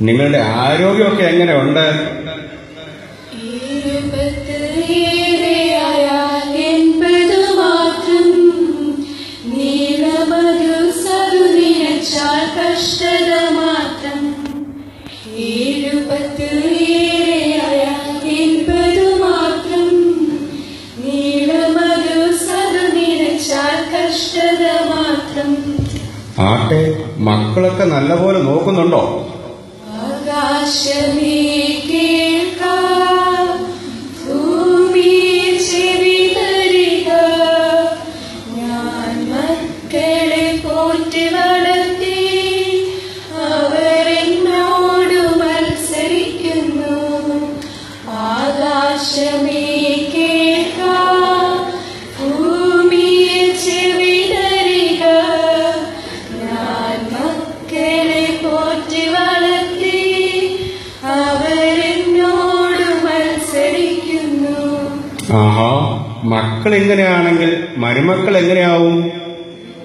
നിങ്ങളുടെ ആരോഗ്യമൊക്കെ എങ്ങനെയുണ്ട്? ആട്ടെ, മക്കളൊക്കെ നല്ലപോലെ നോക്കുന്നുണ്ടോ? ആകാശമേ കേൾക്കാം, ഭൂമിയെ ചെവി തരിക. ഞാൻ മക്കളെ പോറ്റി വളർത്തി, അവരെന്നോട് മത്സരിക്കുന്നു. ആകാശമേ കേൾക്കാം, ഭൂമിയെ ചെവി തരിക. ഞാൻ മക്കളെ പോറ്റി വളർത്തി, അവരെന്നോട് മത്സരിക്കുന്നു. ആഹാ, മക്കൾ എങ്ങനെയാണെങ്കിൽ മരുമക്കൾ എങ്ങനെയാവും?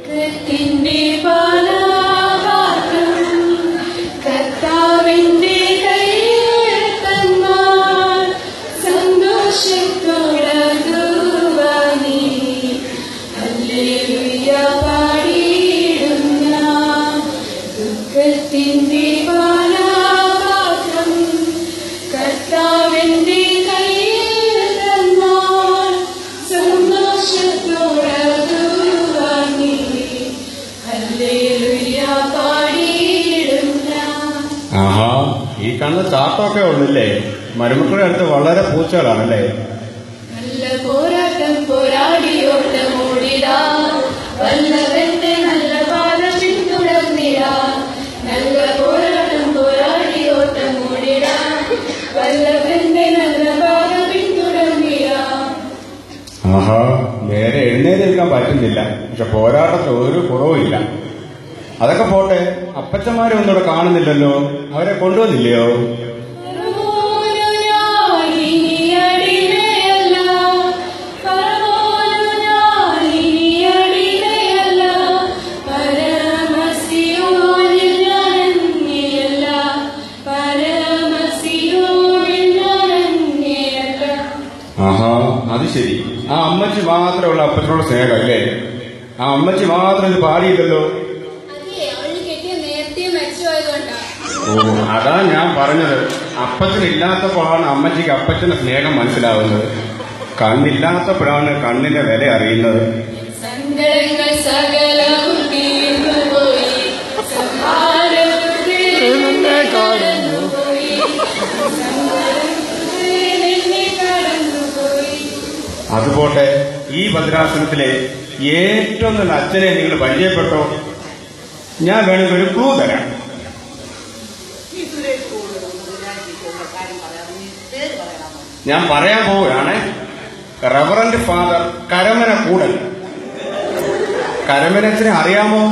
കർത്താവിന്റെ പാലാപാത്രം കർത്താവിന്റെ കയ്യിൽ തന്നാൽ സന്തോഷത്തോടതുവാനീ ഹല്ലേലൂയ പാടിയിടും ഞാൻ. ദുഃഖത്തിന്റെ പാലാപാത്രം കർത്താവിന്റെ കയ്യിൽ തന്നാൽ സന്തോഷത്തോടതുവാനീ ഹല്ലേലൂയ പാടിയിടും ഞാൻ. ആഹാ, ഈ കാണുന്ന ചാട്ടമൊക്കെ ഉള്ളല്ലേ? മരുമക്കളുടെ അടുത്ത് വളരെ പൂച്ചകളാണല്ലേ? നല്ല പോരാട്ടം പോരാടിയോട്ടം ഓടിടാം, വല്ലവന്റെ നല്ല പാത പിന്തുടർന്നിടാം. നല്ല പോരാട്ടം പോരാടിയോട്ടം ഓടിടാം, വല്ലവന്റെ നല്ല പാത പിന്തുടർന്നിടാം. ആഹാ, നേരെ എഴുന്നേൽക്കാൻ പറ്റുന്നില്ല, പക്ഷെ പോരാട്ടത്തിൽ ഒരു കുറവുമില്ല. അതൊക്കെ പോട്ടെ, അപ്പച്ചന്മാരെ ഒന്നും ഇവിടെ കാണുന്നില്ലല്ലോ, അവരെ കൊണ്ടുവന്നില്ലയോ? ആഹാ, അത് ശരി. ആ അമ്മച്ചി മാത്രമുള്ള അപ്പച്ചനോട് സ്നേഹം അല്ലേ? ആ അമ്മച്ചി മാത്രം ഇത് പാടിയില്ലല്ലോ. ഓ, അതാ ഞാൻ പറഞ്ഞത്, അപ്പച്ചനില്ലാത്തപ്പോഴാണ് അമ്മച്ചിക്ക് അപ്പച്ചന്റെ സ്നേഹം മനസ്സിലാവുന്നത്. കണ്ണില്ലാത്തപ്പോഴാണ് കണ്ണിന്റെ വില അറിയുന്നത്. സങ്കടങ്ങൾ സകലവും തീർന്നുപോയി, സംഹാരത്തിൽ നിന്നെ കടന്നുപോയി, സംഹാരത്തിൽ നിന്നെ കടന്നുപോയി. അതുപോട്ടെ, ഈ ഭദ്രാസനത്തിലെ ഏറ്റവും നല്ല അച്ഛനെ നിങ്ങൾ പരിചയപ്പെട്ടോ? ഞാൻ വേണമെങ്കിൽ ഒരു ക്ലൂ തരാം. ഞാൻ പറയാൻ പോവുകയാണ്. Reverend father Karamana Koodan. കരമനച്ചനെ അറിയാമോ?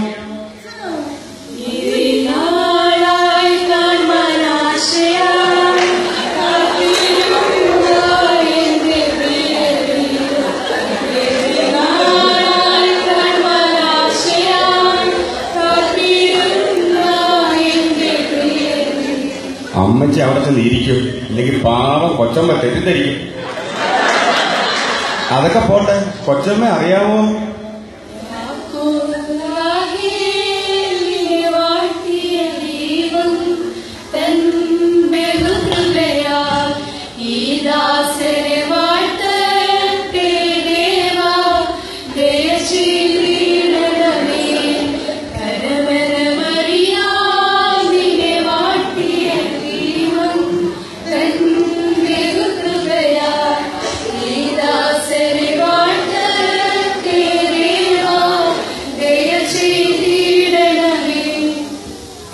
നാളായി കാണാൻ ആശയായി കാത്തിരുന്ന എന്റെ പ്രിയരേ, നാളായി കാണാൻ ആശയായി കാത്തിരുന്ന എന്റെ പ്രിയരേ. അമ്മച്ചി അവിടെ ചെന്ന് ഇരിക്കും, അല്ലെങ്കിൽ പാവം കൊച്ചമ്മ തെറ്റിദ്ധരിക്കും. അതൊക്കെ പോട്ടെ, കൊച്ചമ്മ അറിയാമോ?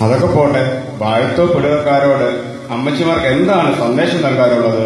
അതൊക്കെ പോട്ടെ, വാഴത്തോ പിടുകക്കാരോട് അമ്മച്ചിമാർക്ക് എന്താണ് സന്ദേശം നൽകാറുള്ളത്?